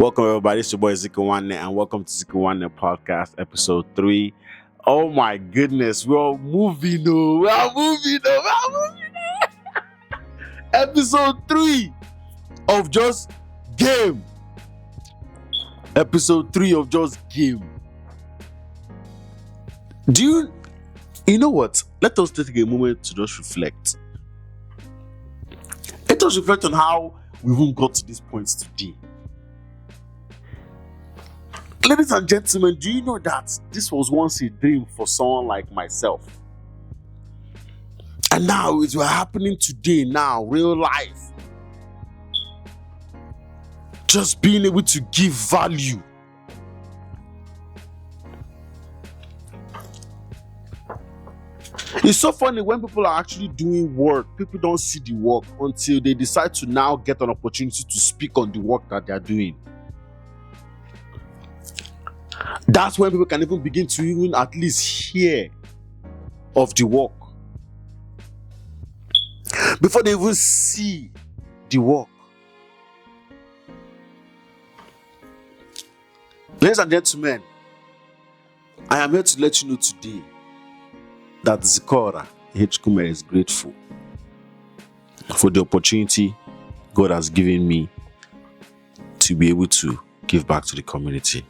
Welcome everybody, it's your boy Zikki Nwanne and welcome to Zikki Nwanne Podcast episode 3. Oh my goodness, we're moving. Episode 3 of Just Game. Episode 3 of Just Game. You know what? Let us take a moment to just reflect. Let us reflect on how we even got to this point today. Ladies and gentlemen, do you know that this was once a dream for someone like myself? And now it's happening today, now, real life. Just being able to give value. It's so funny when people are actually doing work, people don't see the work until they decide to now get an opportunity to speak on the work that they are doing. That's when people can even begin to even at least hear of the work before they even see the work. Ladies and gentlemen, I am here to let you know today that Zikora H. is grateful for the opportunity God has given me to be able to give back to the community.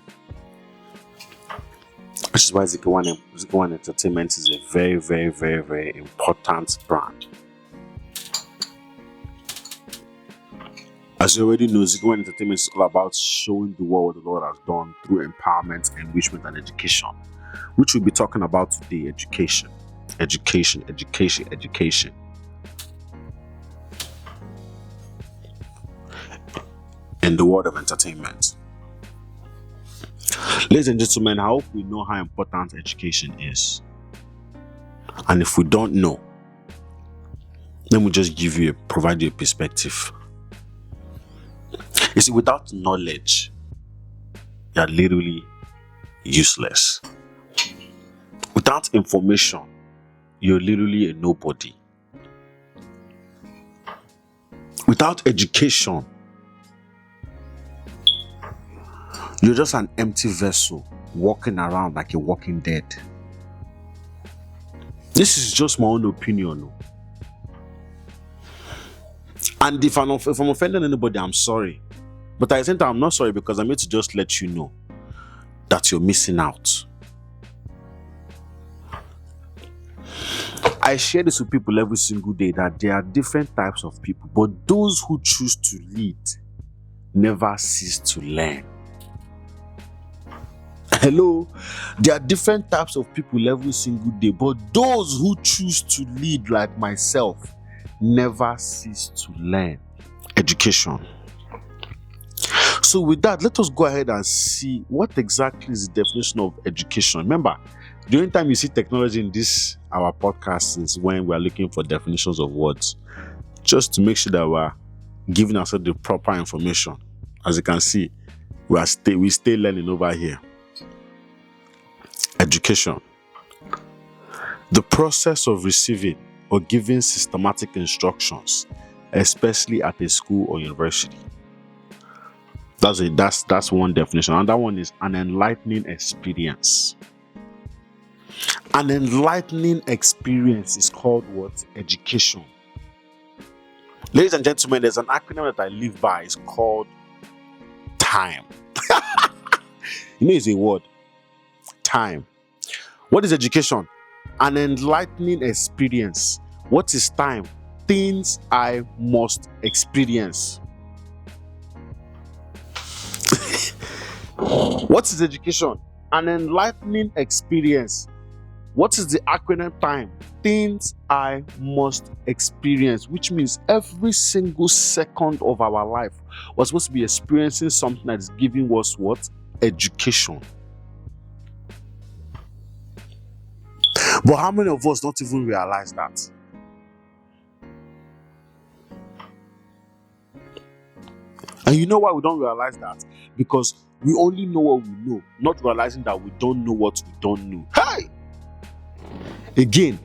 Which is why Zikki Nwanne Entertainment is a very, very, very, very important brand. As you already know, Zikki Nwanne Entertainment is all about showing the world what the Lord has done through empowerment, enrichment, and education, which we'll be talking about today. Education. In the world of entertainment. Ladies and gentlemen, I hope we know how important education is. And if we don't know, let me just provide you a perspective. You see, without knowledge, you are literally useless. Without information, you're literally a nobody. Without education, you're just an empty vessel walking around like a walking dead. This is just my own opinion. And if I'm offending anybody, I'm sorry. But at the same time, I'm not sorry because I'm here to just let you know that you're missing out. I share this with people every single day that there are different types of people, but those who choose to lead never cease to learn. Hello, there are different types of people every single day, but those who choose to lead like myself never cease to learn. Education. So with that, let us go ahead and see what exactly is the definition of education. Remember, the only time you see technology in this our podcast is when we are looking for definitions of words, just to make sure that we're giving ourselves the proper information. As you can see, we stay learning over here. Education. The process of receiving or giving systematic instructions, especially at a school or university. That's one definition. Another one is an enlightening experience. An enlightening experience is called what? Education. Ladies and gentlemen, there's an acronym that I live by. It's called TIME. It's a word. TIME. What is education? An enlightening experience. What is time? Things I must experience. What is education? An enlightening experience. What is the acronym TIME? Things I must experience, which means every single second of our life we're supposed to be experiencing something that is giving us what? Education. But how many of us don't even realize that? And you know why we don't realize that? Because we only know what we know, not realizing that we don't know what we don't know. Hey! Again,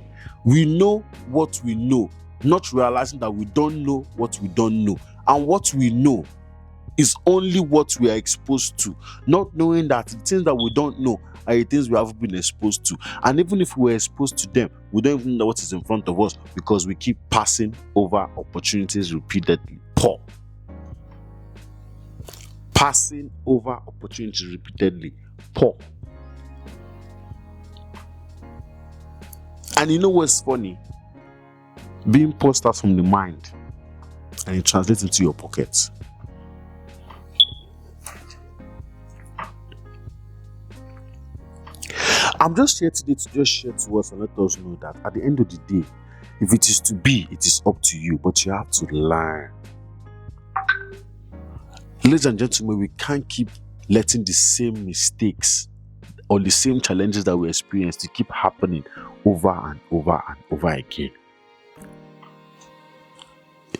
we know what we know, not realizing that we don't know what we don't know. And what we know is only what we are exposed to, not knowing that the things that we don't know are the things we haven't been exposed to. And even if we're exposed to them, we don't even know what is in front of us because we keep passing over opportunities repeatedly. Poor. Passing over opportunities repeatedly. Poor. And you know what's funny? Being poor starts from the mind and it translates into your pockets. I'm just here today to just share to us and let us know that at the end of the day, if it is to be, it is up to you, but you have to learn. Ladies and gentlemen, we can't keep letting the same mistakes or the same challenges that we experience to keep happening over and over and over again.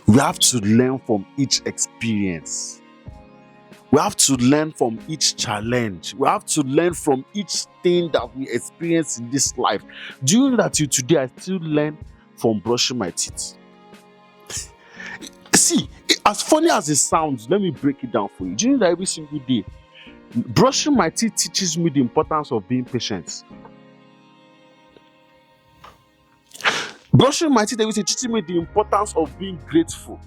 We have to learn from each experience. We have to learn from each challenge. We have to learn from each thing that we experience in this life. Do you know that today I still learn from brushing my teeth? See, as funny as it sounds, let me break it down for you. Do you know that every single day, brushing my teeth teaches me the importance of being patient? Brushing my teeth every day teaches me the importance of being grateful.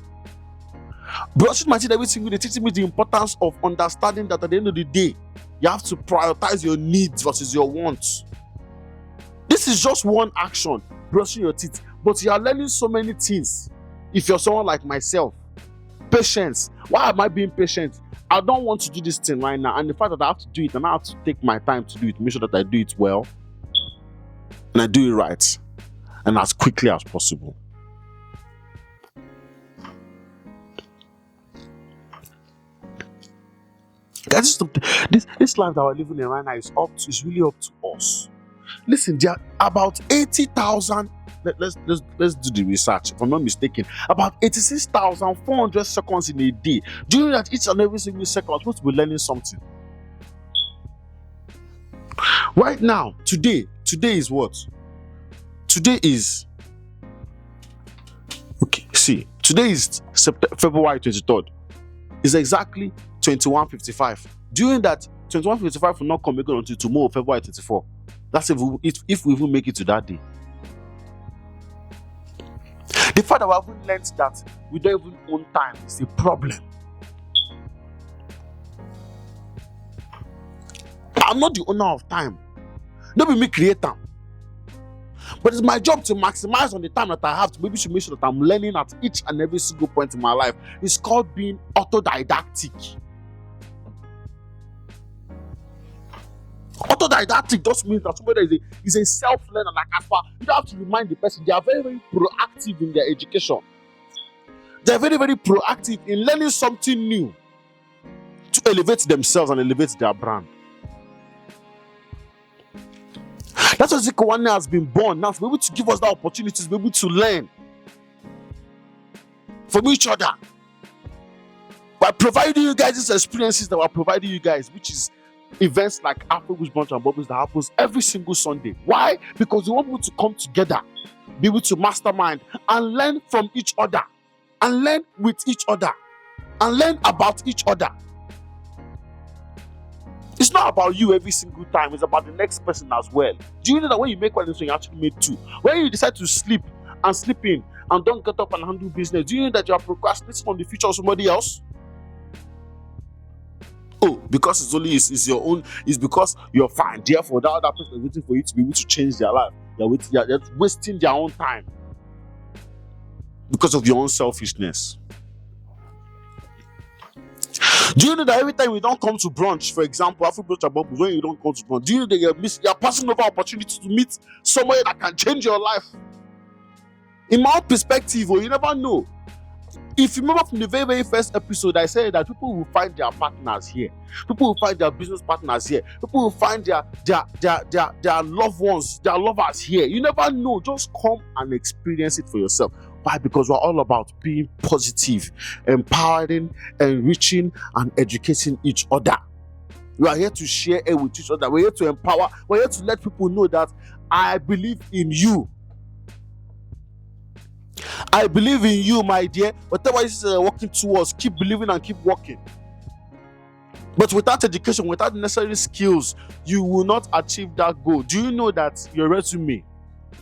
Brushing my teeth every single day teaches me the importance of understanding that at the end of the day, you have to prioritize your needs versus your wants. This is just one action, brushing your teeth, but you are learning so many things. If you're someone like myself, patience. Why am I being patient? I don't want to do this thing right now, and the fact that I have to do it, and I have to take my time to do it, make sure that I do it well, and I do it right, and as quickly as possible. This life that we're living in right now is really up to us. Listen, there are about 80,000. Let's do the research. If I'm not mistaken, about 86,400 seconds in a day. Do you know that each and every single second I'm supposed to be learning something? Right now, today is what? Today is today is February 23rd. It's exactly 21:55. During that 21:55 will not come until tomorrow, February 24. That's if we even make it to that day. The fact that we haven't learned that we don't even own time is a problem. I'm not the owner of time. Don't be me create time. But it's my job to maximize on the time that I have to maybe to make sure that I'm learning at each and every single point in my life. It's called being autodidactic. Autodidactic just means that somebody is a self-learner like Alpha. You don't have to remind the person. They are very, very proactive in their education. They are very, very proactive in learning something new to elevate themselves and elevate their brand. That's why Zikki Nwanne has been born now, to be able to give us the opportunities, to be able to learn from each other. By providing you guys these experiences that we're providing you guys, which is events like Afro Wish Bunch and Bubbles that happens every single Sunday. Why? Because we want people to come together, be able to mastermind and learn from each other, and learn with each other, and learn about each other. It's not about you every single time, it's about the next person as well. Do you know that when you make one decision, you actually made two? When you decide to sleep in and don't get up and handle business, do you know that you are procrastinating on the future of somebody else? Oh, because it's your own, it's because you're fine. Therefore, that other person is waiting for you to be able to change their life. They're wasting their own time because of your own selfishness. Do you know that every time we don't come to brunch, for example, Afro Brunch and Bubbles, when you don't come to brunch, do you know that you're passing over opportunity to meet somebody that can change your life? In my own perspective, you never know. If you remember from the very, very first episode, I said that people will find their partners here. People will find their business partners here. People will find their loved ones, their lovers here. You never know. Just come and experience it for yourself. Why? Because we're all about being positive, empowering, enriching, and educating each other. We are here to share it with each other. We're here to empower. We're here to let people know that I believe in you. I believe in you, my dear. Whatever is working towards, keep believing and keep working. But without education, without the necessary skills, you will not achieve that goal. Do you know that your resume,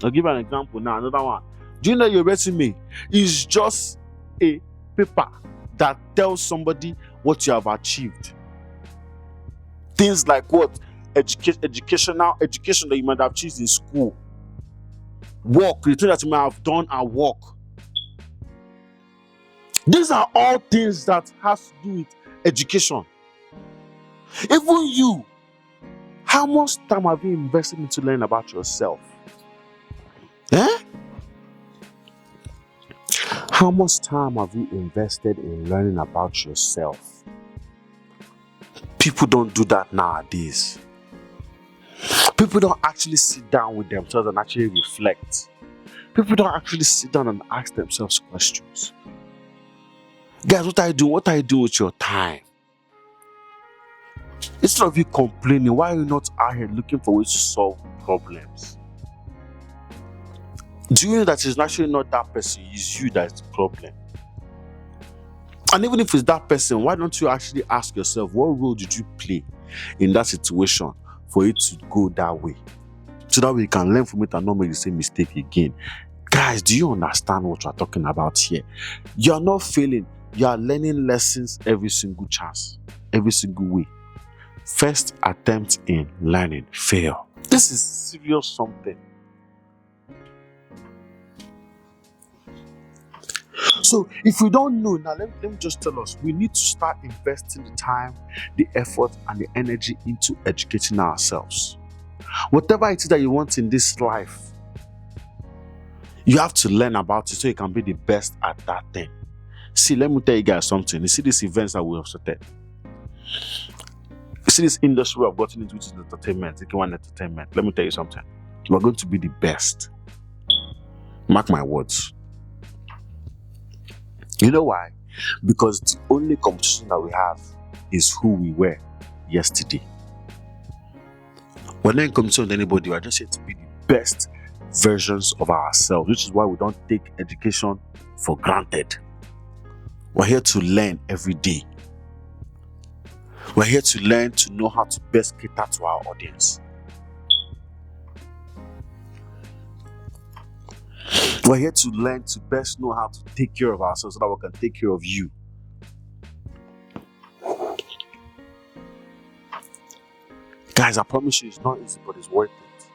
I'll give you an example now, another one. Do you know your resume is just a paper that tells somebody what you have achieved? Things like what? Education that you might have achieved in school. Work, the thing that you might have done at work. These are all things that has to do with education. Even you, how much time have you invested into learning about yourself? How much time have you invested in learning about yourself? People don't do that nowadays. People don't actually sit down with themselves and actually reflect. People don't actually sit down and ask themselves questions. Guys, what are you doing? What are you doing with your time? Instead of you complaining, why are you not out here looking for ways to solve problems? Do you know that it's actually not that person, it's you that's the problem? And even if it's that person, why don't you actually ask yourself, what role did you play in that situation for it to go that way? So that way you can learn from it and not make the same mistake again. Guys, do you understand what we're talking about here? You're not failing. You are learning lessons every single chance, every single way. First attempt in learning, fail. This is serious something. So if we don't know, now let me just tell us, we need to start investing the time, the effort, and the energy into educating ourselves. Whatever it is that you want in this life, you have to learn about it so you can be the best at that thing. See, let me tell you guys something. You see these events that we have started. You see this industry we have gotten into, which is entertainment, Zikki Nwanne Entertainment. Let me tell you something. We're going to be the best. Mark my words. You know why? Because the only competition that we have is who we were yesterday. We're not in competition with anybody. We're just here to be the best versions of ourselves, which is why we don't take education for granted. We're here to learn every day. We're here to learn to know how to best cater to our audience. We're here to learn to best know how to take care of ourselves so that we can take care of you. Guys, I promise you it's not easy, but it's worth it.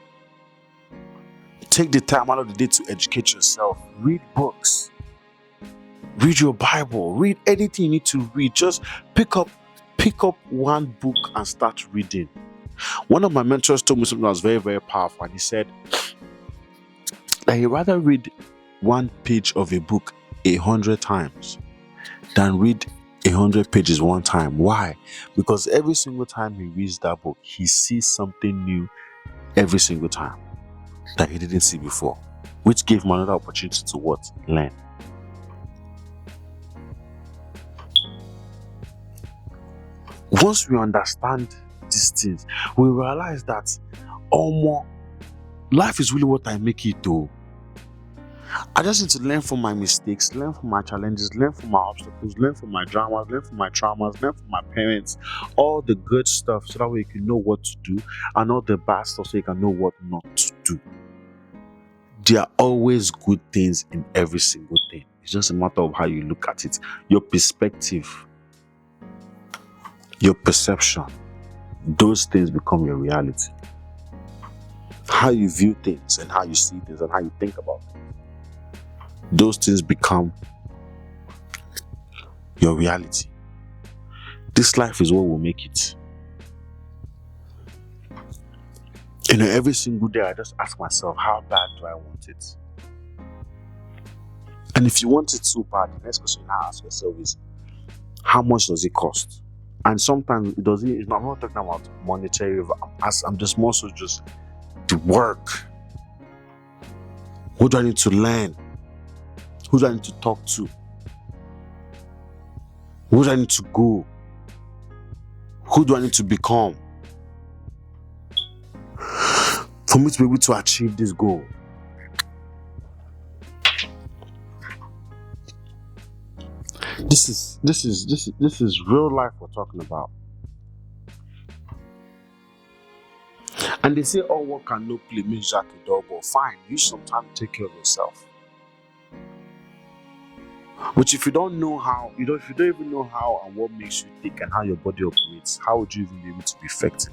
Take the time out of the day to educate yourself. Read books. Read your Bible. Read anything you need to read. Just pick up one book and start reading. One of my mentors told me something that was very, very powerful, and he said that he'd rather read one page of a book 100 times than read 100 pages one time. Why? Because every single time he reads that book, he sees something new every single time that he didn't see before, which gave him another opportunity to what? Learn. Once we understand these things, we realize that life is really what I make it do. I just need to learn from my mistakes, learn from my challenges, learn from my obstacles, learn from my dramas, learn from my traumas, learn from my parents, all the good stuff so that way you can know what to do, and all the bad stuff so you can know what not to do. There are always good things in every single thing. It's just a matter of how you look at it. Your perspective, your perception, those things become your reality. How you view things and how you see things and how you think about things, those things become your reality. This life is what will make it. Every single day I just ask myself, how bad do I want it? And if you want it so bad, the next question you now ask yourself is, how much does it cost? And sometimes it doesn't. I'm not talking about monetary. I'm just more so just the work. What do I need to learn? Who do I need to talk to? Who do I need to go? Who do I need to become for me to be able to achieve this goal? This is real life we're talking about. And they say all work and no play means Jack a dog, but fine, use some time to take care of yourself. Which if you don't know how, if you don't even know how and what makes you tick and how your body operates, how would you even be able to be effective?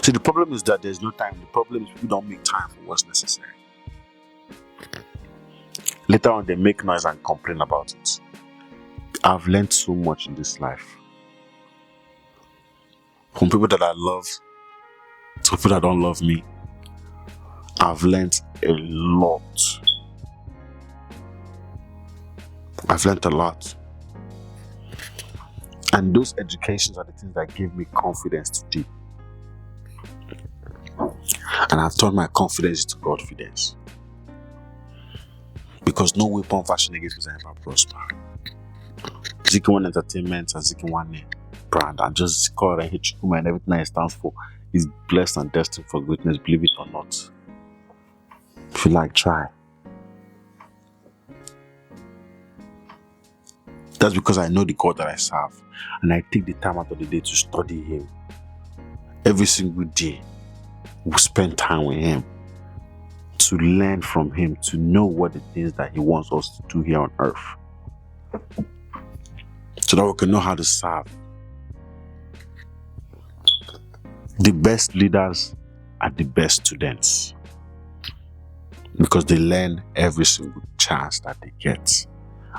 See, the problem is that there's no time. The problem is people don't make time for what's necessary. Later on, they make noise and complain about it. I've learned so much in this life. From people that I love to people that don't love me, I've learned a lot. I've learned a lot. And those educations are the things that give me confidence today. And I've turned my confidence into Godfidence. Because no weapon fashioned against me ever prosper. Zikki Nwanne Entertainment and Zikki Nwanne brand, and just call it Enrich and everything it stands for is blessed and destined for greatness, believe it or not. If you like, try. That's because I know the God that I serve, and I take the time out of the day to study Him. Every single day, we spend time with Him, to learn from Him, to know what it is that He wants us to do here on earth, so that we can know how to serve. The best leaders are the best students, because they learn every single chance that they get.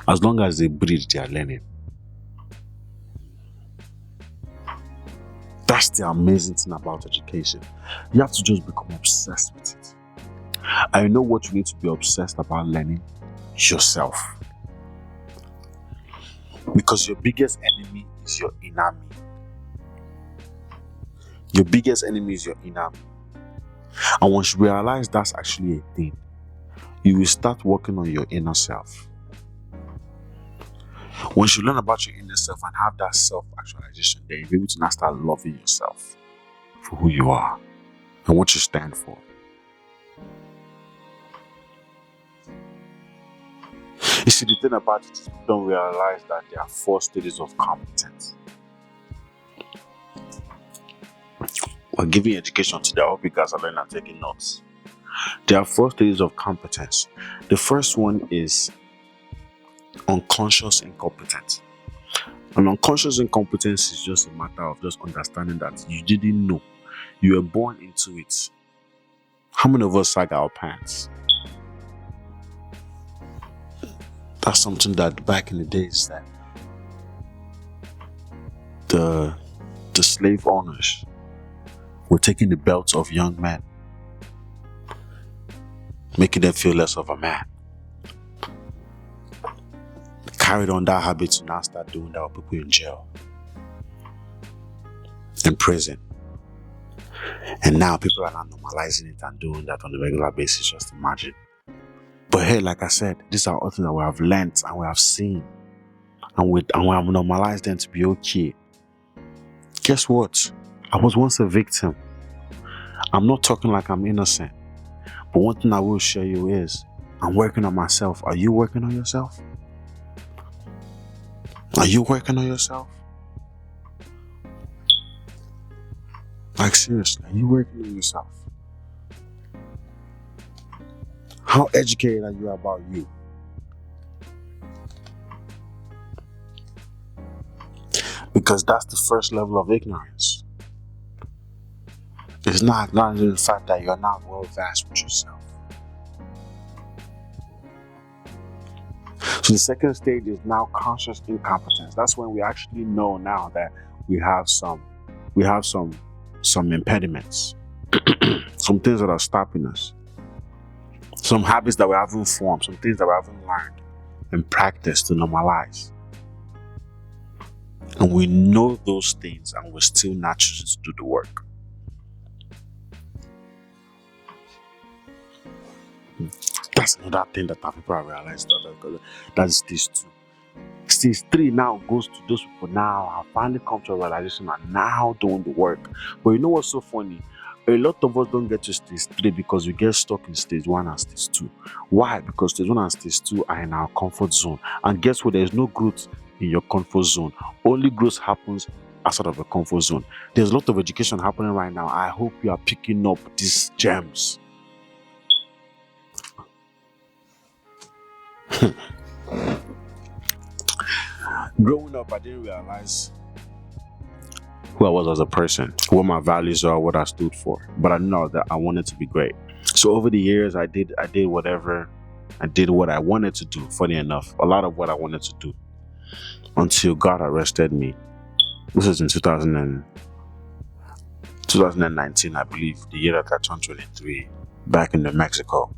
As long as they breathe, they are learning. That's the amazing thing about education. You have to just become obsessed with it. I know what you need to be obsessed about learning? Yourself. Because your biggest enemy is your inner me. Your biggest enemy is your inner me. And once you realize that's actually a thing, you will start working on your inner self. Once you learn about your inner self and have that self-actualization, then you'll be able to now start loving yourself for who you are and what you stand for. You see, the thing about it is people don't realize that there are 4 stages of competence. We're giving education today. I hope you guys are learning and taking notes. There are 4 stages of competence. The first one is unconscious incompetence. And unconscious incompetence is just a matter of just understanding that you didn't know. You were born into it. How many of us sag our pants? That's something that back in the days that the slave owners were taking the belts of young men, making them feel less of a man. Carried on that habit to now start doing that with people in jail, in prison. And now people are not normalizing it and doing that on a regular basis, just imagine. But hey, like I said, these are all things that we have learned and we have seen. And we have normalized them to be okay. Guess what? I was once a victim. I'm not talking like I'm innocent. But one thing I will share you is, I'm working on myself. Are you working on yourself? Are you working on yourself? Like seriously, are you working on yourself? How educated are you about you? Because that's the first level of ignorance. It's not acknowledging the fact that you're not well versed with yourself. So the second stage is now conscious incompetence. That's when we actually know now that we have some impediments, some things that are stopping us, some habits that we haven't formed, some things that we haven't learned and practiced to normalize. And we know those things and we're still not choosing to do the work. That's another thing that people have realized. That's stage 2. Stage 3 now goes to those people now have finally come to a realization and now doing the work. But you know what's so funny? A lot of us don't get to stage 3 because we get stuck in stage 1 and stage 2. Why? Because stage 1 and stage 2 are in our comfort zone. And guess what? There is no growth in your comfort zone. Only growth happens outside of a comfort zone. There's a lot of education happening right now. I hope you are picking up these gems. Growing up, I didn't realize who I was as a person, what my values are, what I stood for. But I know that I wanted to be great. So over the years, I did what I wanted to do. Funny enough, a lot of what I wanted to do, until God arrested me. This is in 2019, I believe, the year that I turned 23, back in New Mexico.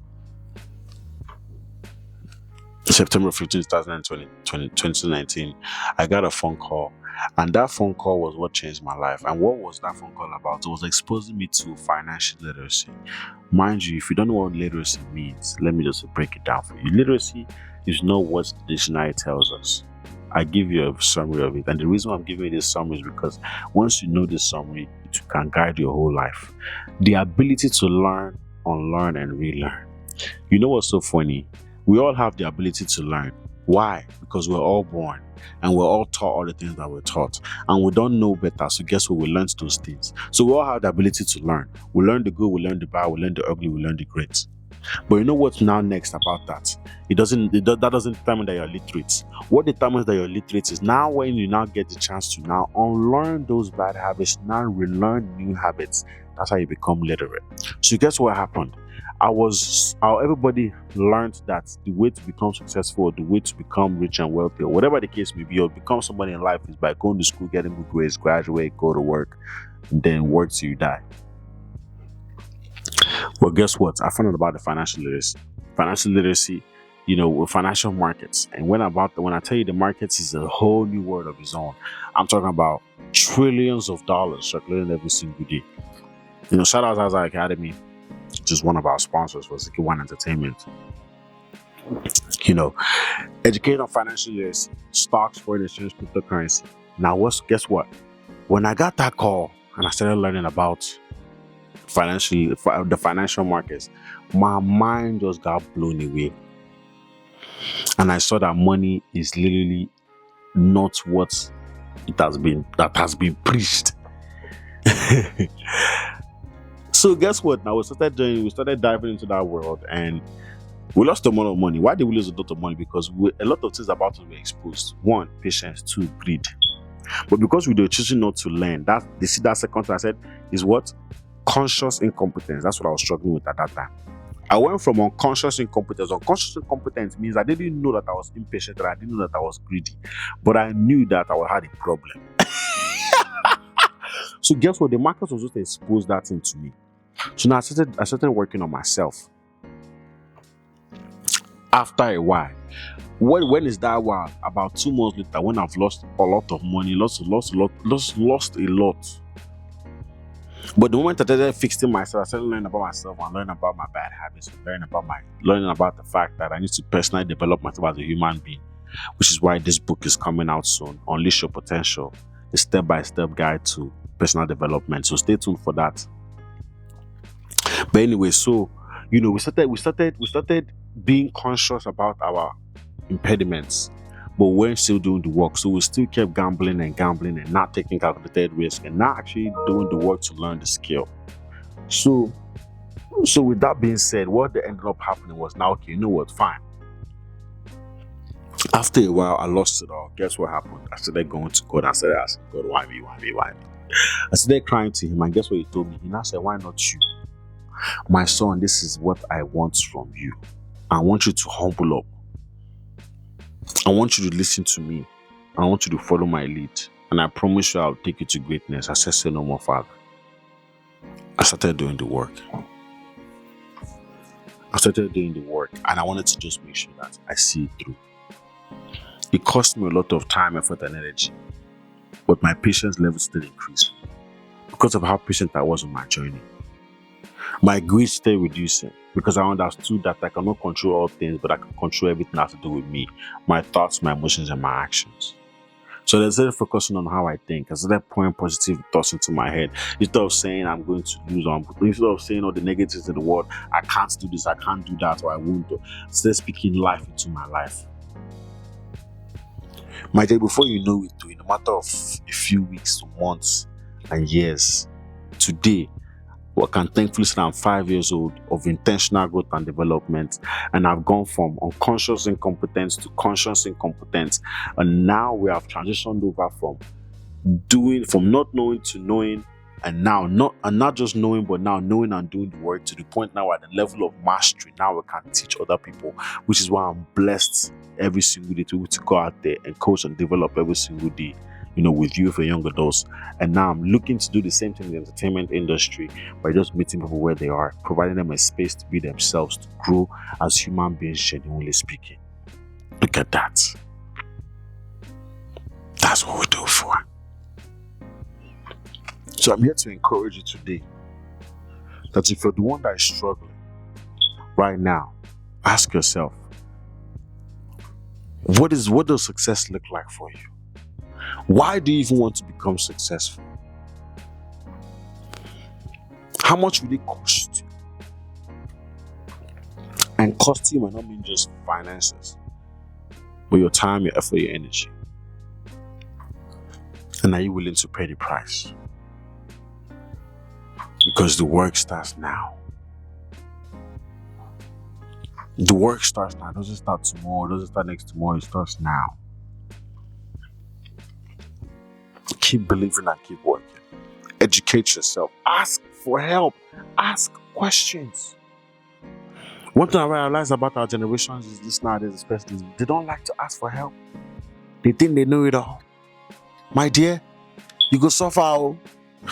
September 15, 2019, I got a phone call, and that phone call was what changed my life. And what was that phone call about? It was exposing me to financial literacy. Mind you, if you don't know what literacy means, let me just break it down for you. Literacy is not what the dictionary tells us. I give you a summary of it, and the reason I'm giving you this summary is because once you know this summary, it can guide your whole life. The ability to learn, unlearn, and relearn. You know what's so funny? We all have the ability to learn. Why? Because we're all born and we're all taught all the things that we're taught, and we don't know better. So guess what? We learn those things. So we all have the ability to learn. We learn the good, we learn the bad, we learn the ugly, we learn the great. But you know what's now next about that? That doesn't determine that you're literate. What determines that you're literate is now when you now get the chance to now unlearn those bad habits, now relearn new habits. That's how you become literate. So guess what happened? Everybody learned that the way to become successful, or the way to become rich and wealthy, or whatever the case may be, or become somebody in life, is by going to school, getting good grades, graduate, go to work, and then work till you die. Well, guess what? I found out about the financial literacy. Financial literacy, with financial markets. And when I tell you the markets is a whole new world of its own. I'm talking about trillions of dollars circulating every single day. Shout out to Azar Academy, which is one of our sponsors for Zikki Nwanne Entertainment. Educating on financial literacy, stocks, foreign exchange, cryptocurrency. Now, guess what? When I got that call and I started learning about the financial markets, my mind just got blown away. And I saw that money is literally not what that has been preached. So guess what? Now we started diving into that world, and we lost a lot of money. Why did we lose a lot of money? Because a lot of things about us were exposed. 1, patience. 2, greed. But because we were choosing not to learn, that second thing I said is what? Conscious incompetence. That's what I was struggling with at that time. I went from unconscious incompetence. Unconscious incompetence means I didn't know that I was impatient, and I didn't know that I was greedy, but I knew that I had a problem. So guess what? The market was just exposed that into me. So now I started working on myself. After a while, when is that while? About 2 months later, when I've lost a lot of money, lost a lot. But the moment I started fixing myself, I started learning about myself and learning about my bad habits, and learning about the fact that I need to personally develop myself as a human being, which is why this book is coming out soon. Unleash Your Potential, a step-by-step guide to personal development. So stay tuned for that. But anyway, so we started being conscious about our impediments, but we're still doing the work. So we still kept gambling and not taking calculated risk, and not actually doing the work to learn the skill. So with that being said, what ended up happening was, now, okay, you know what? Fine. After a while, I lost it all. Guess what happened? I started going to God. I started asking God, why me? I started crying to him, and guess what he told me? He now said, why not you? My son, this is what I want from you. I want you to humble up. I want you to listen to me. I want you to follow my lead. And I promise you I'll take you to greatness. I said, say no more, Father. I started doing the work. And I wanted to just make sure that I see it through. It cost me a lot of time, effort, and energy. But my patience level still increased because of how patient I was on my journey. My greed stayed reducing because I understood that I cannot control all things, but I can control everything that has to do with me, my thoughts, my emotions, and my actions. So I started focusing on how I think. I started pouring positive thoughts into my head. Instead of saying I'm going to lose, instead of saying all the negatives in the world, I can't do this, I can't do that, or I won't do. I started speaking life into my life. My dear, before you know it, in a matter of a few weeks to months and years, today, I can thankfully say I'm 5 years old of intentional growth and development, and I've gone from unconscious incompetence to conscious incompetence, and now we have transitioned over from not knowing to knowing, and not just knowing, but now knowing and doing the work to the point now at the level of mastery. Now we can teach other people, which is why I'm blessed every single day to be able to go out there and coach and develop every single day, with youth and young adults. And now I'm looking to do the same thing in the entertainment industry by just meeting people where they are, providing them a space to be themselves, to grow as human beings, genuinely speaking. Look at that. That's what we do for. So I'm here to encourage you today that if you're the one that is struggling right now, ask yourself, what does success look like for you? Why do you even want to become successful? How much will it cost you? And cost you might not mean just finances, but your time, your effort, your energy. And are you willing to pay the price? Because the work starts now. The work starts now. It doesn't start tomorrow. It doesn't start next tomorrow. It starts now. Keep believing and keep working. Educate yourself. Ask for help. Ask questions. One thing I realize about our generations is this nowadays, especially, they don't like to ask for help. They think they know it all. My dear, you go suffer. Oh.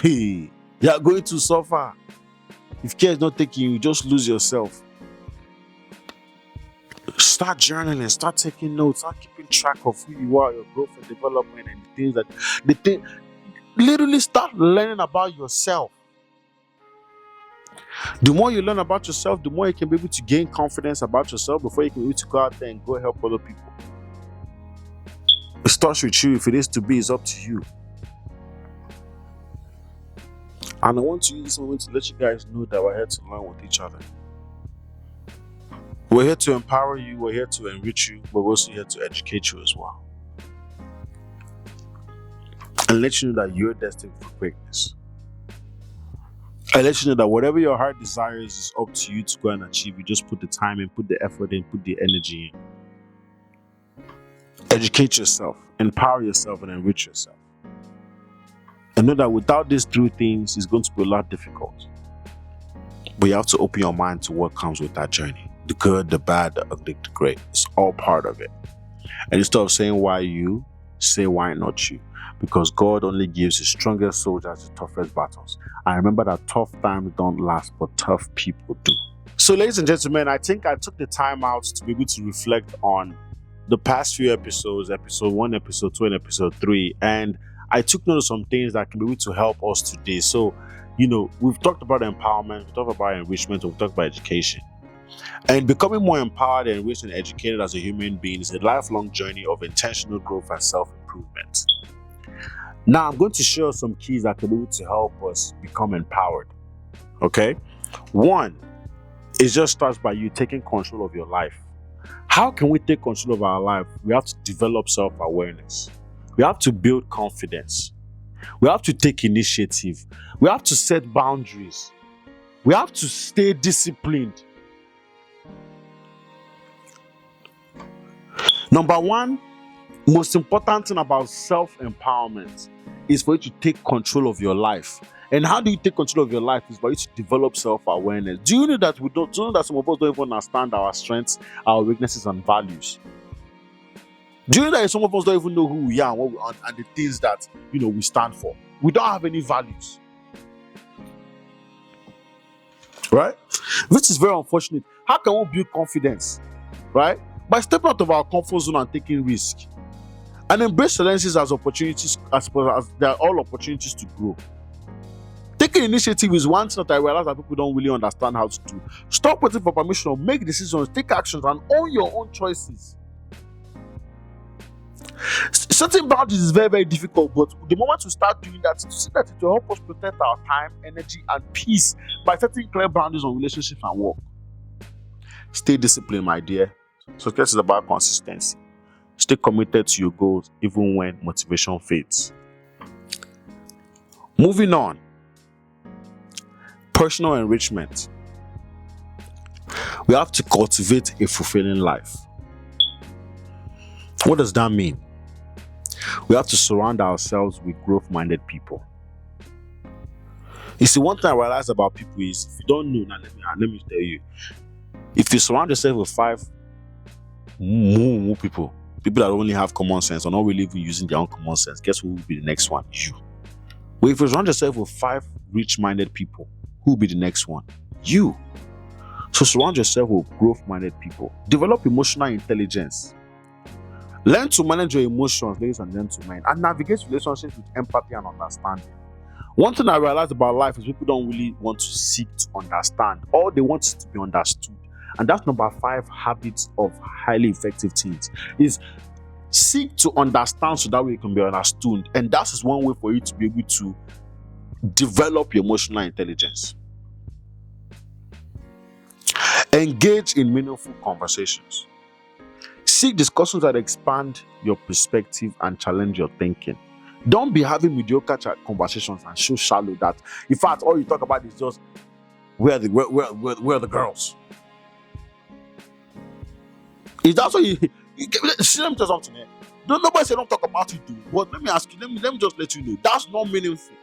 Hey, you are going to suffer. If care is not taking you, just lose yourself. Start journaling, start taking notes, start keeping track of who you are, your growth and development, and the things literally start learning about yourself. The more you learn about yourself, the more you can be able to gain confidence about yourself before you can be able to go out there and go help other people. It starts with you. If it is to be, it's up to you. And I want to use this moment to let you guys know that we're here to learn with each other. We're here to empower you, we're here to enrich you, but we're also here to educate you as well. And let you know that you're destined for greatness. And let you know that whatever your heart desires is up to you to go and achieve. You just put the time in, put the effort in, put the energy in. Educate yourself, empower yourself, and enrich yourself. And know that without these three things, it's going to be a lot difficult. But you have to open your mind to what comes with that journey. The good, the bad, the ugly, the great. It's all part of it. And instead of saying why you, say why not you. Because God only gives his strongest soldiers the toughest battles. And remember that tough times don't last, but tough people do. So ladies and gentlemen, I think I took the time out to be able to reflect on the past few episodes, episode 1, episode 2, and episode 3. And I took note of some things that can be able to help us today. So, we've talked about empowerment, we've talked about enrichment, we've talked about education. And becoming more empowered, enriched, and educated as a human being is a lifelong journey of intentional growth and self-improvement. Now, I'm going to share some keys that can be able to help us become empowered. Okay? One, it just starts by you taking control of your life. How can we take control of our life? We have to develop self-awareness. We have to build confidence. We have to take initiative. We have to set boundaries. We have to stay disciplined. Number one, most important thing about self-empowerment is for you to take control of your life. And how do you take control of your life? Is by you to develop self-awareness. Do you know that some of us don't even understand our strengths, our weaknesses, and values? Do you know that some of us don't even know who we are and the things that we stand for? We don't have any values. Right? Which is very unfortunate. How can we build confidence? Right? By stepping out of our comfort zone and taking risk. And embrace challenges as opportunities, as they are all opportunities to grow. Taking initiative is one thing that I realize that people don't really understand how to do. Stop waiting for permission, make decisions, take actions, and own your own choices. Setting boundaries is very, very difficult, but the moment we start doing that, to see that it will help us protect our time, energy, and peace by setting clear boundaries on relationships and work. Stay disciplined, my dear. Success is about consistency. Stay committed to your goals even when motivation fades. Moving on. Personal enrichment. We have to cultivate a fulfilling life. What does that mean? We have to surround ourselves with growth-minded people. You see, one thing I realize about people is, if you don't know, now let me tell you, if you surround yourself with 5 more people that only have common sense or not really even using their own common sense, guess who will be the next one? You. Well, if you surround yourself with 5 rich-minded people, who will be the next one? You. So surround yourself with growth-minded people. Develop emotional intelligence. Learn to manage your emotions, ladies and gentlemen, and navigate relationships with empathy and understanding. One thing I realized about life is people don't really want to seek to understand. All they want is to be understood. And that's number 5 habits of highly effective teens. Is seek to understand so that way you can be understood. And that is one way for you to be able to develop your emotional intelligence. Engage in meaningful conversations. Seek discussions that expand your perspective and challenge your thinking. Don't be having mediocre conversations and so shallow that, in fact, all you talk about is just where are the girls. Is that what you let me tell you something here. Nobody say don't talk about it, but let me ask you, let me just let you know, that's not meaningful.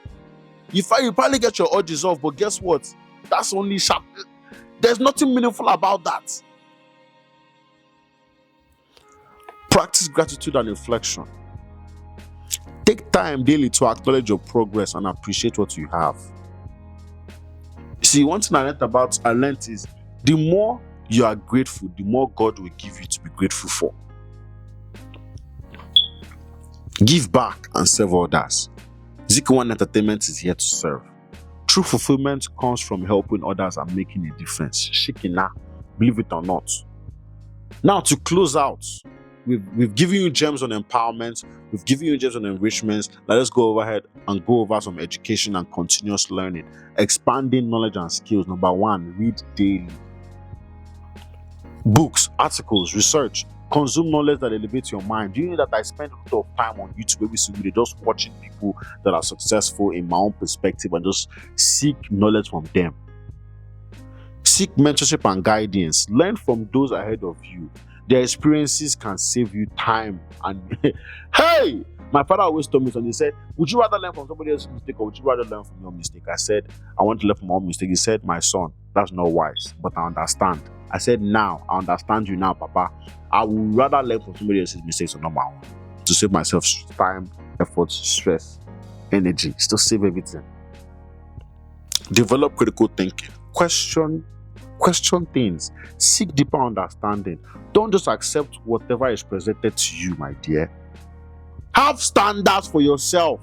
You probably get your urges off, but guess what? That's only sharp. There's nothing meaningful about that. Practice gratitude and reflection. Take time daily to acknowledge your progress and appreciate what you have. See, one thing I learned is the more you are grateful, the more God will give you to be grateful for. Give back and serve others. Zikki Nwanne Entertainment is here to serve. True fulfillment comes from helping others and making a difference. Shikina, believe it or not. Now, to close out, we've given you gems on empowerment, we've given you gems on enrichments. Let us go overhead and go over some education and continuous learning. Expanding knowledge and skills. Number 1, read daily. Books, articles, research. Consume knowledge that elevates your mind. Do you know that I spend a lot of time on YouTube every single day just watching people that are successful in my own perspective and just seek knowledge from them? Seek mentorship and guidance. Learn from those ahead of you. Their experiences can save you time. And hey, my father always told me something. He said, would you rather learn from somebody else's mistake or would you rather learn from your mistake? I said, I want to learn from my own mistake. He said, my son, that's not wise, but I understand. I said, now, I understand you now, Papa. I would rather learn from somebody else's mistakes or not my own. To save myself time, effort, stress, energy. Still save everything. Develop critical thinking. Question things. Seek deeper understanding. Don't just accept whatever is presented to you, my dear. Have standards for yourself.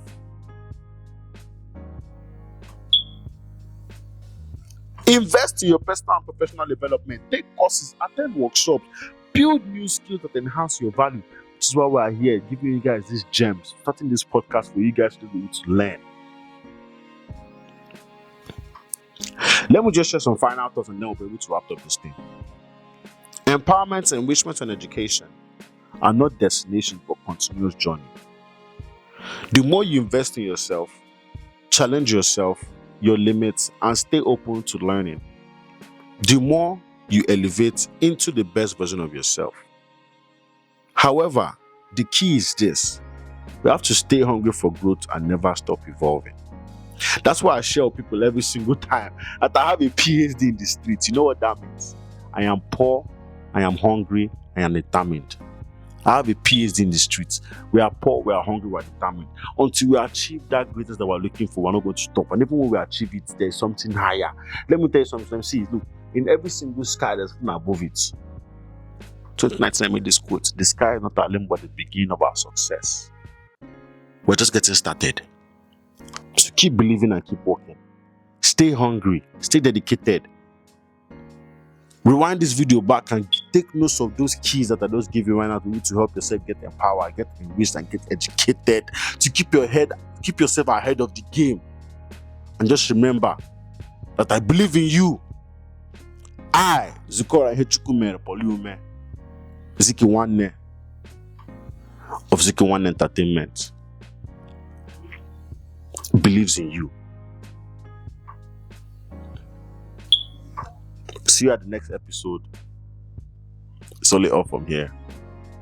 Invest in your personal and professional development. Take courses, attend workshops, build new skills that enhance your value. Which is why we are here, giving you guys these gems, starting this podcast for you guys to be able to learn. Let me just share some final thoughts and then we'll be able to wrap up this thing. Empowerment, enrichment, and education are not destinations but continuous journey. The more you invest in yourself, challenge yourself, your limits, and stay open to learning, the more you elevate into the best version of yourself. However, the key is this: we have to stay hungry for growth and never stop evolving. That's why I share with people every single time that I have a PhD in the streets. You know what that means? I am poor, I am hungry, I am determined. I have a PhD in the streets. We are poor, we are hungry, we are determined. Until we achieve that greatness that we're looking for, we're not going to stop. And even when we achieve it, there's something higher. Let me tell you something. See, look, in every single sky, there's something above it. 2019, I made this quote: the sky is not our limit, but the beginning of our success. We're just getting started. So keep believing and keep working. Stay hungry, stay dedicated. Rewind this video back and take notes of those keys that I just give you right now to help yourself get empowered, get enriched, and get educated, to keep yourself ahead of the game. And just remember that I believe in you. I, Zikki Nwanne, of Zikki Nwanne Entertainment believes in you. See you at the next episode. It's only up from here.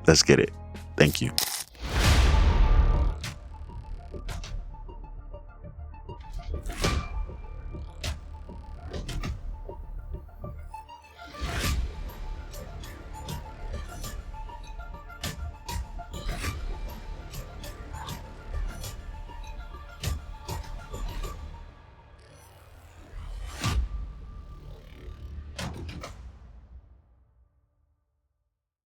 Let's get it. Thank you.